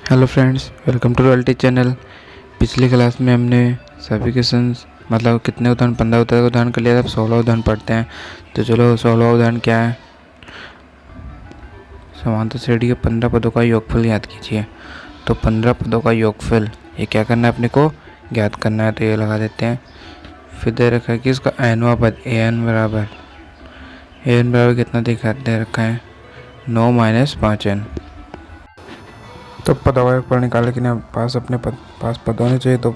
Hello friends, welcome to royalty channel. पिछली class में हमने सभी क्वेश्चंस मतलब कितने उदाहरण 15 उदाहरण कर लिया था। अब 16 उदाहरण पढ़ते हैं। तो चलो 16 उदाहरण क्या है। समांतर श्रेणी के 15 पदों का योगफल याद कीजिए। तो 15 पदों का योगफल ये क्या करना है, अपने को ज्ञात करना है। तो ये लगा देते हैं। फिर दे रखा है कि इसका एनवा पद एन बराबर कितना दे रखा है 9 - 5n। तो पदों का योगफल निकालने के लिए पास अपने पास पद होने चाहिए। तो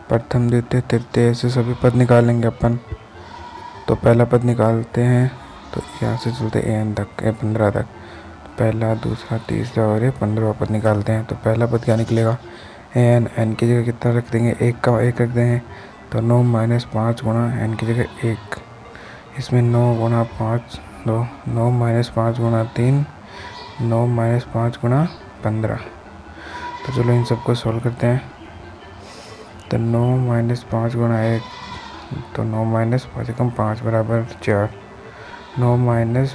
प्रथम द्वितीय तृतीय ऐसे सभी पद निकालेंगे अपन। तो पहला पद निकालते हैं। तो यहाँ से चलते एन तक 15 तक। पहला दूसरा तीसरा और ये 15वां पद निकालते हैं। तो पहला पद क्या निकलेगा, एन की जगह कितना रख देंगे, एक रख देंगे। तो 9 - 5 गुणा एन की जगह 1। इसमें 9 गुणा 5 2, 9 - 5 गुणा 3, 9 - 5 गुणा 15। तो चलो इन सबको सॉल्व करते हैं। तो 9 - 5 गुणा 1, तो 9 - 5 कम 5 बराबर 4। 9 -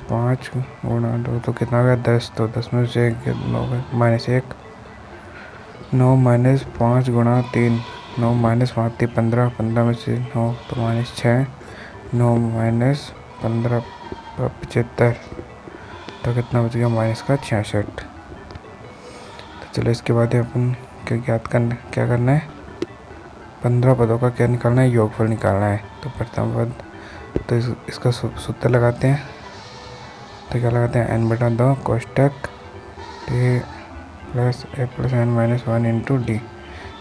5 गुणा 2 तो कितना हो गया 10। तो 10 में से 9 -1। 9 - 5 गुणा 3, 9 - 5 3 15, 15 में से 9 तो -6। 9 - 15 75। तो कितना बच गया -66। तो चलो इसके बाद अपन क्या करना है, 15 पदों का क्या निकालना है, योगफल निकालना है। तो प्रथम पद, तो इसका सूत्र लगाते हैं। तो क्या लगाते हैं, n/2 कोष्टक t plus a + n - 1 into D.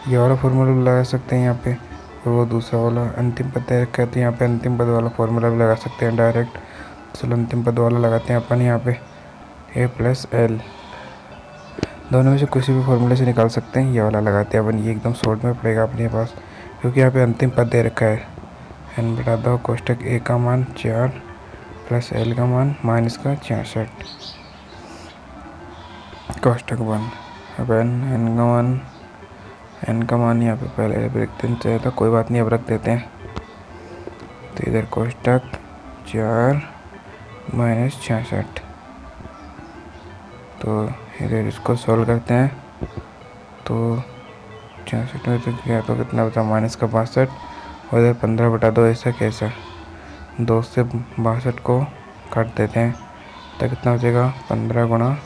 ये वाला फॉर्मूला भी लगा सकते हैं यहाँ पे। और वो दूसरा वाला अंतिम पद दे रखा है, तो यहाँ पे अंतिम पद वाला फॉर्मूला भी लगा सकते हैं डायरेक्ट। चलो अंतिम पद वाला लगाते हैं अपन यहाँ पे, a + l। दोनों में से किसी भी फॉर्मूले से निकाल सकते हैं। ये वाला लगाते हैं अपन, ये एकदम शॉर्ट में पड़ेगा अपने पास, क्योंकि यहाँ पे अंतिम पद दे रखा है। n/2 कोष्टक a का मान 4 प्लस l का मान -66 कोष्टक 1। अब n का मान यहाँ पे पहले रख देना चाहिए था, कोई बात नहीं, अब रख देते हैं। तो इधर कोष्टक 4 - 66। तो इधर इसको सॉल्व करते हैं। तो 66 में तो क्या, तो कितना बचा -62। और इधर 15/2 ऐसा कैसा, 2 से 62 को काट देते हैं। तो कितना बचेगा 15 गुणा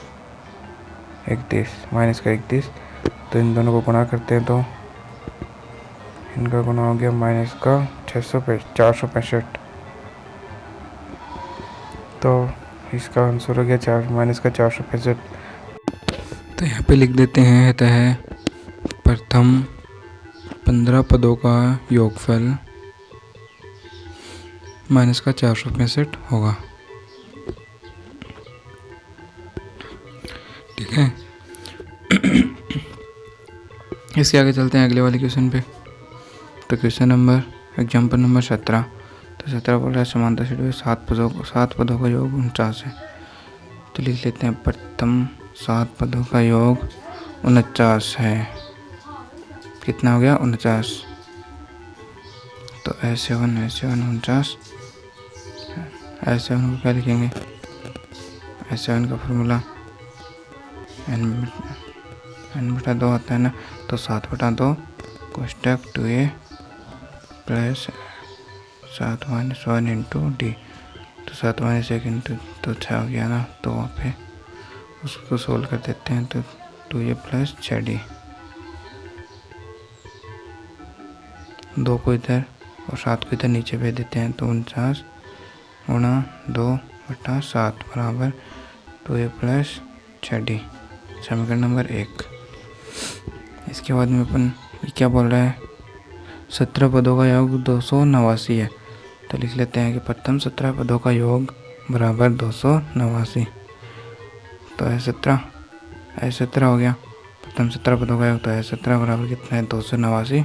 31 -31। तो इन दोनों को गुणा करते हैं। तो इनका गुणा हो गया -465। तो इसका आंसर हो गया 465। तो यहाँ पे लिख देते हैं, अतः प्रथम 15 पदों का योगफल -465 होगा। ठीक है। इसके आगे चलते हैं अगले वाले क्वेश्चन पे। तो क्वेश्चन एग्जाम्पल नंबर 17। तो 17 बोल रहा है समांतर श्रेणी में 7 पदों का योग 49 है। तो लिख लेते हैं, प्रथम 7 पदों का योग 49 है। कितना हो गया 49। तो S7 49। S7 को क्या लिखेंगे, S7 का फॉर्मूला n/2 आता है ना। तो 7/2 कोष्टक 2a प्लस 7 - 1 इंटू डी। तो 7 - 1 इंटू तो 6 हो गया ना। तो वहाँ पे उसको सोल्व कर देते हैं। तो 2a प्लस 6d, 2 को इधर और 7 को इधर नीचे भेज देते हैं। तो 49 गुणा 2/7 बराबर 2a प्लस 6d, समीकरण नंबर 1। इसके बाद में अपन ये क्या बोल रहा है, 17 पदों का योग 289 है। तो लिख लेते हैं कि प्रथम 17 पदों का योग बराबर 289। तो S17 हो गया प्रथम 17 पदों का योग। तो S17 बराबर कितना है 289।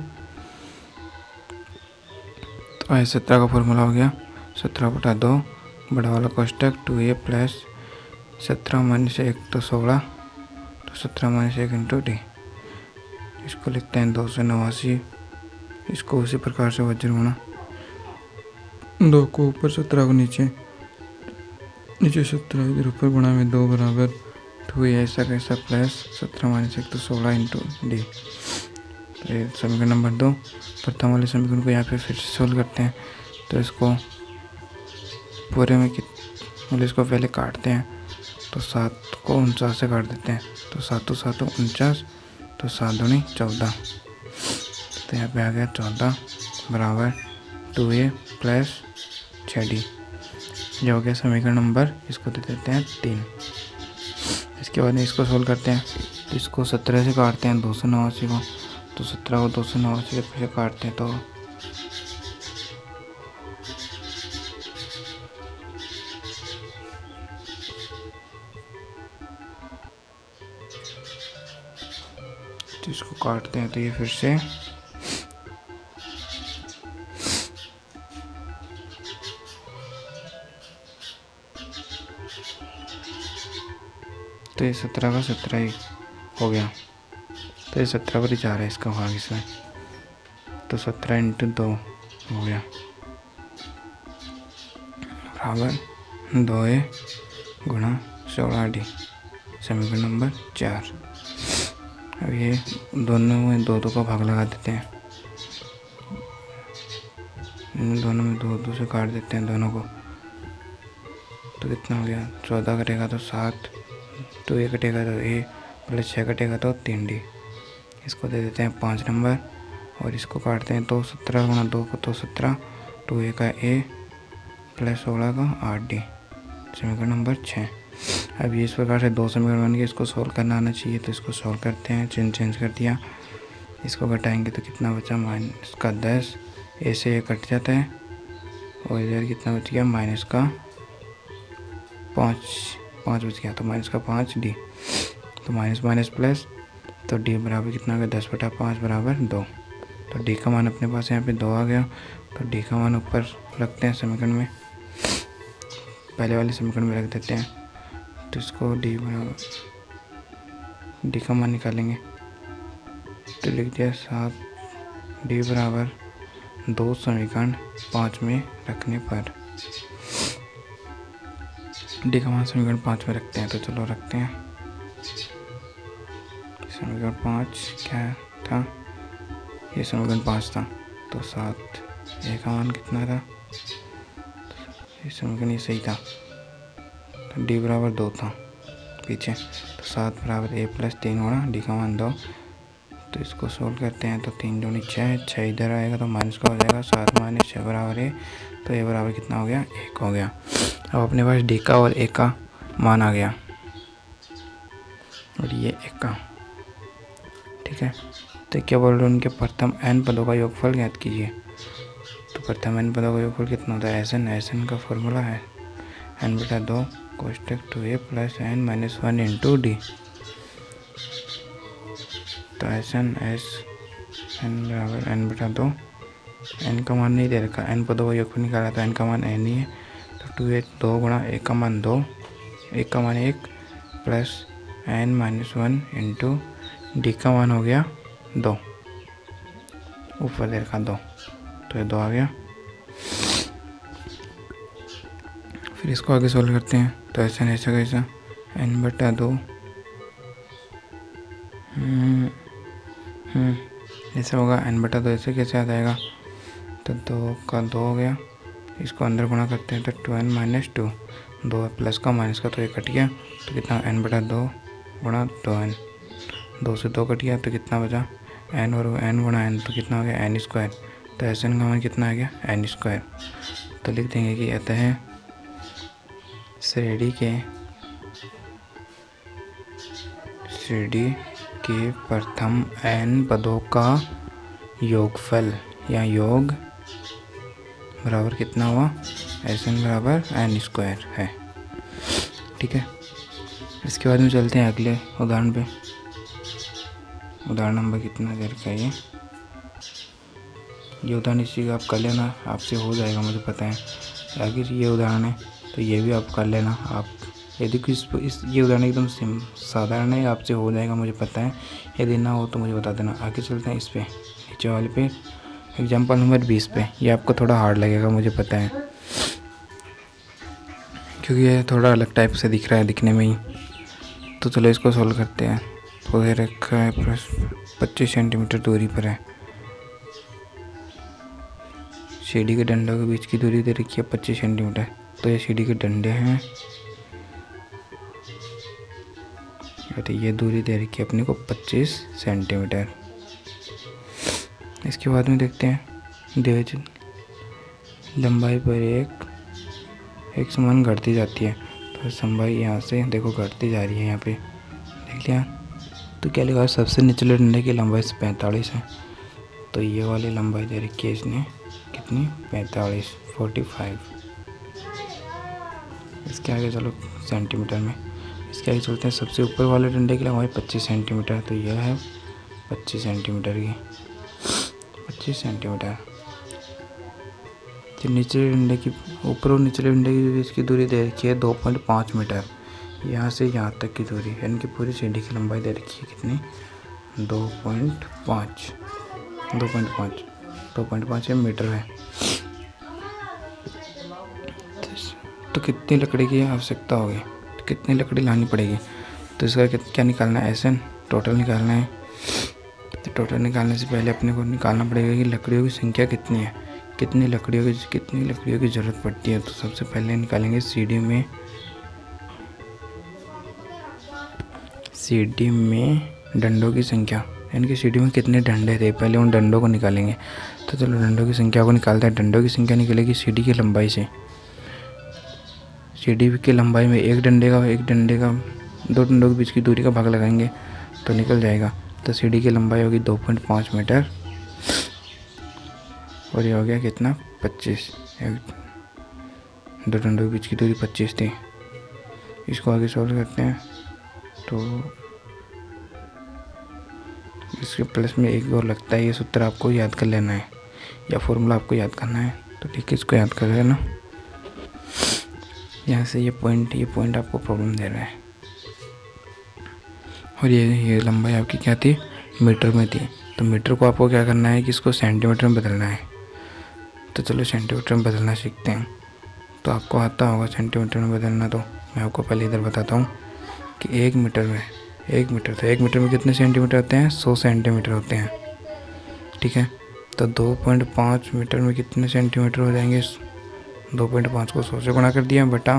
तो S17 का फॉर्मूला हो गया 17/2 बड़ा वाला कोष्टक 2a प्लस 17 - 1 तो 16। तो 17 - 1 इंटू डी। इसको लिखते हैं 289। इसको उसी प्रकार से वज्र गुणा 2 को ऊपर 17 को नीचे 17 इधर ऊपर गुणा में 2 बराबर 2 ऐसा कैसा प्लस 17 माइनस 1 तो 16 इंटू डी। तो ये समीकरण नंबर 2। प्रथम वाले समीकरण को यहाँ पे फिर से सोल्व करते हैं। तो इसको पूरे में मतलब इसको पहले काटते हैं। तो 7 को 49 से काट देते हैं। तो 7 7 49, तो 7 दूनी 14। तो यहाँ पे आ गया 14 बराबर 2a प्लस 6d। ये हो गया समीकरण नंबर, इसको दे देते हैं 3। इसके बाद में इसको सोल्व करते हैं। तो इसको 17 से काटते हैं 289 को। तो 17 को 289 से काटते हैं तो इसको काटते हैं तो ये फिर से तो ये 17 का 17 ही हो गया। तो ये 17 पर ही जा रहा है इसका भाग इसमें। तो 17 इंटू 2 हो गया बराबर 2a गुणा 16d। समीकरण नंबर 4। अब ये दोनों में 2 का भाग लगा देते हैं। इन दोनों में 2 से काट देते हैं दोनों को। तो कितना हो गया, 14 कटेगा तो 7, तो ये कटेगा तो a प्लस 6 कटेगा तो 3d। इसको दे देते हैं 5 नंबर और इसको काटते हैं तो 17 गुणा 2 को तो 17, 2a का a प्लस 16 का 8d। समीकरण नंबर 6। अब ये इस प्रकार से 2 समीकरण बन गए। इसको सॉल्व करना आना चाहिए तो इसको सॉल्व करते हैं। चेंज कर दिया। इसको घटाएंगे तो कितना बचा, माइनस का 10, ए से ये कट जाता है और इधर कितना बच गया, माइनस का 5 बच गया। तो माइनस का 5d। तो माइनस माइनस प्लस, तो d बराबर कितना आ गया, 10/5 बराबर 2। तो d का मान अपने पास यहाँ पे 2 आ गया। तो d का मान ऊपर रखते हैं समीकरण में, पहले वाले समीकरण में रख देते हैं। तो इसको d का मान निकालेंगे तो लिख दिया 7d बराबर 2 समीकरण 5 में रखने पर। d का मान समीकरण 5 में रखते हैं। तो चलो रखते हैं। समीकरण 5 क्या था, ये समीकरण 5 था। तो 7 a का मान कितना था, ये समीकरण ये सही था। तो d बराबर 2 था पीछे। तो 7 बराबर a प्लस 3 गुणा d का मान 2। तो इसको सोल्व करते हैं तो 3 दूनी 6 इधर आएगा तो माइनस का हो जाएगा, 7 माइनस 6 बराबर a। तो a बराबर कितना हो गया, 1 हो गया। अब अपने पास d का और a का मान आ गया और ये 1 का, ठीक है। तो क्या बोल रहे हैं, उनके प्रथम n पदों का योगफल ज्ञात कीजिए। तो प्रथम n पदों का योगफल कितना होता है, एस का फॉर्मूला है n/2 कोष्टक 2a plus n-1 into D. तो n बराबर n/2, n का मान नहीं दे रखा, n पदों का योगफल निकाला तो n का मान n ही है। तो 2a 2 गुणा 1 का मान 2, 1 का मान 1 प्लस n-1 इंटू डी का मान हो गया 2, ऊपर दे रखा 2, तो ये 2 आ गया। फिर इसको आगे सोल्व करते हैं। तो ऐसा कैसा n/2 ऐसा होगा, n/2 ऐसे कैसे आ जाएगा। तो 2 का 2 हो गया। इसको अंदर गुणा करते हैं तो 2n माइनस 2, 2 प्लस का माइनस का तो ये कट गया। तो कितना, n/2 गुणा 2n, 2 से 2 कट गया तो कितना बचा, n और n गुणा n तो कितना हो गया, n स्क्वायर। तो n का मान कितना आ गया, n स्क्वायर। तो लिख देंगे कि अतः श्रेणी के प्रथम n पदों का योगफल या योग बराबर कितना हुआ, n बराबर n स्क्वायर है, ठीक है। इसके बाद में चलते हैं अगले उदाहरण पे। उदाहरण नंबर कितना देर का ये उदाहरण इसी का आप कर लेना, आपसे हो जाएगा मुझे पता है। अगर ये उदाहरण है तो ये भी आप कर लेना। आप यदि ये उदाहरण एकदम साधारण है, आपसे हो जाएगा मुझे पता है। यदि ना हो तो मुझे बता देना। आगे चलते हैं इस पे, नीचे वाले पे, एग्जाम्पल नंबर 20 पे। ये आपको थोड़ा हार्ड लगेगा मुझे पता है, क्योंकि ये थोड़ा अलग टाइप से दिख रहा है दिखने में ही। तो चलो इसको सोल्व करते हैं। तो ये रखा है 25 सेंटीमीटर दूरी पर है। सीढ़ी के डंडों के बीच की दूरी दे रखी है 25 सेंटीमीटर। तो ये सीढ़ी के डंडे हैं, तो ये दूरी दे रखी है अपने को 25 सेंटीमीटर। इसके बाद में देखते हैं देज लंबाई पर एक समान घटती जाती है। तो लंबाई यहाँ से देखो घटती जा रही है, यहाँ पे देख लिया। तो क्या लिखा है, सबसे निचले डंडे की लंबाई 45 है। तो ये वाली लंबाई दे रखी है इसने कितनी, 45। इसके आगे चलो सेंटीमीटर में, इसके आगे चलते हैं। सबसे ऊपर वाले डंडे की लंबाई 25 सेंटीमीटर। तो यह है 25 सेंटीमीटर की, 25 सेंटीमीटर। तो निचले डंडे की, ऊपर और निचले डंडे के बीच की दूरी दे रखी है 2.5 मीटर। यहाँ से यहाँ तक की दूरी, यानी कि पूरी सीढ़ी की लंबाई दे रखी है कितनी, 2.5 मीटर है। तो कितनी लकड़ी की आवश्यकता होगी, तो कितनी लकड़ी लानी पड़ेगी। तो इसका क्या निकालना है, एसएन टोटल निकालना है। तो टोटल निकालने से पहले अपने को निकालना पड़ेगा कि लकड़ियों की संख्या कितनी है, कितनी लकड़ियों की ज़रूरत पड़ती है। तो सबसे पहले निकालेंगे सीढ़ी में डंडों की संख्या, यानी कि सीढ़ी में कितने डंडे थे, पहले उन डंडों को निकालेंगे। तो चलो डंडों की संख्या को निकालते हैं। डंडों की संख्या निकलेगी सीढ़ी की लंबाई से। सीढ़ी की लंबाई में एक डंडे का दो डंडों के बीच की दूरी का भाग लगाएंगे तो निकल जाएगा। तो सीढ़ी की लंबाई होगी 2.5 मीटर और ये हो गया कितना, 25। दो डंडों के बीच की दूरी 25 थी। इसको आगे सॉल्व करते हैं। तो इसके प्लस में एक और लगता है, ये सूत्र आपको याद कर लेना है या फॉर्मूला आपको याद करना है। तो ठीक है, इसको याद कर लेना। यहाँ से ये पॉइंट आपको प्रॉब्लम दे रहा है। और ये लंबाई आपकी क्या थी, मीटर में थी। तो मीटर को आपको क्या करना है कि इसको सेंटीमीटर में बदलना है। तो चलो सेंटीमीटर में बदलना सीखते हैं। तो आपको आता होगा सेंटीमीटर में बदलना। तो मैं आपको पहले इधर बताता हूँ कि 1 मीटर में कितने सेंटीमीटर होते हैं, 100 सेंटीमीटर होते हैं। ठीक है, तो 2.5 मीटर में कितने सेंटीमीटर हो जाएंगे, 2.5 को 100 से गुणा कर दिया बटा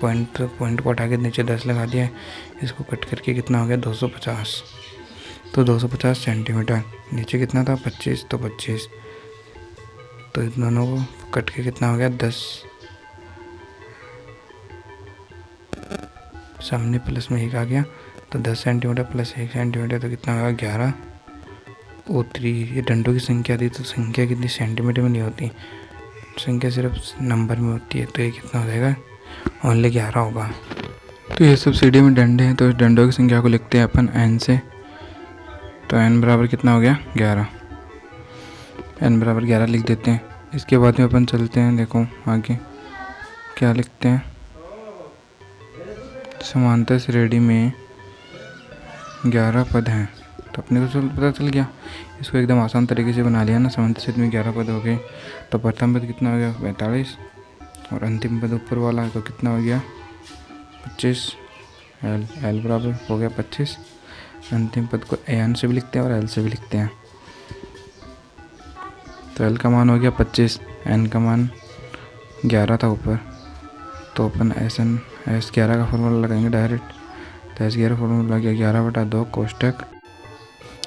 पॉइंट को हटा के नीचे 10 लगा दिया। इसको कट करके कितना हो गया, 250। तो 250 सेंटीमीटर। नीचे कितना था, 25, तो 25। तो इन दोनों को कट के कितना हो गया, 10। सामने प्लस में 1 आ गया। तो 10 सेंटीमीटर प्लस 1 सेंटीमीटर तो कितना होगा, 11। O3 ये डंडों की संख्या थी। तो संख्या कितनी, सेंटीमीटर में नहीं होती, संख्या सिर्फ नंबर में होती है। तो ये कितना हो जाएगा, ओनली 11 होगा। तो ये सब सीढ़ी में डंडे हैं। तो इस डंडों की संख्या को लिखते हैं अपन n से। तो n बराबर कितना हो गया, 11। n बराबर 11 लिख देते हैं। इसके बाद में अपन चलते हैं, देखो आगे क्या लिखते हैं। समांतर श्रेणी में 11 पद हैं। तो अपने को पता चल गया, इसको एकदम आसान तरीके से बना लिया ना। समांतर श्रेणी में 11 पद हो गए। तो प्रथम पद कितना हो गया, 45। और अंतिम पद ऊपर वाला तो कितना हो गया, 25। L बराबर हो गया 25। अंतिम पद को AN से भी लिखते हैं और L से भी लिखते हैं। तो L का मान हो गया 25, N का मान 11 था ऊपर। तो अपन S11 का फॉर्मूला लगाएंगे डायरेक्ट। तो S11 फॉर्मूला लग गया 11/2 कोष्टक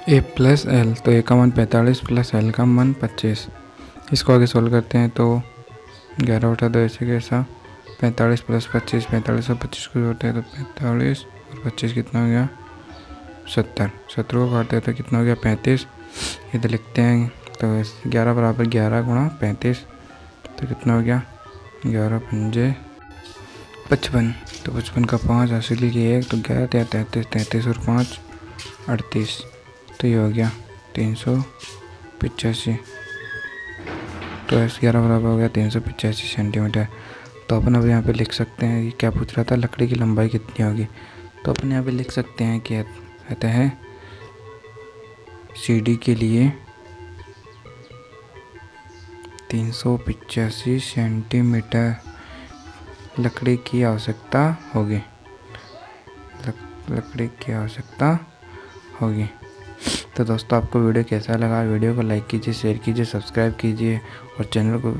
A प्लस L। तो A का मान 45 प्लस L का मान 25। इसको आगे सोल्व करते हैं। तो 11/2 ऐसे कैसा, 45 प्लस 25, 45 और 25 को जोड़ते हैं तो 45 और 25 कितना हो गया, 70। 70 को काटते हैं तो कितना हो गया, 35। इधर लिखते हैं। तो 11 बराबर 11 गुणा 35। तो कितना हो गया, 11 पंजे 55। तो 55 का 5 असली की 1 तो 11 33, 33 और 5 38। तो ये हो गया 385। तो S11 बराबर हो गया 385 सेंटीमीटर। तो अपन अब यहाँ पे लिख सकते हैं, ये क्या पूछ रहा था, लकड़ी की लंबाई कितनी होगी। तो अपन यहाँ पे लिख सकते हैं कि कहता है सीढ़ी के लिए 385 सेंटीमीटर लकड़ी की आवश्यकता होगी। लकड़ी की आवश्यकता होगी। तो दोस्तों आपको वीडियो कैसा लगा, वीडियो को लाइक कीजिए, शेयर कीजिए, सब्सक्राइब कीजिए और चैनल को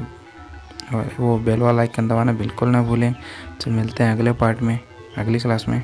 वो बेल वाला आइकन दबाना बिल्कुल ना भूलें। तो मिलते हैं अगले पार्ट में, अगली क्लास में।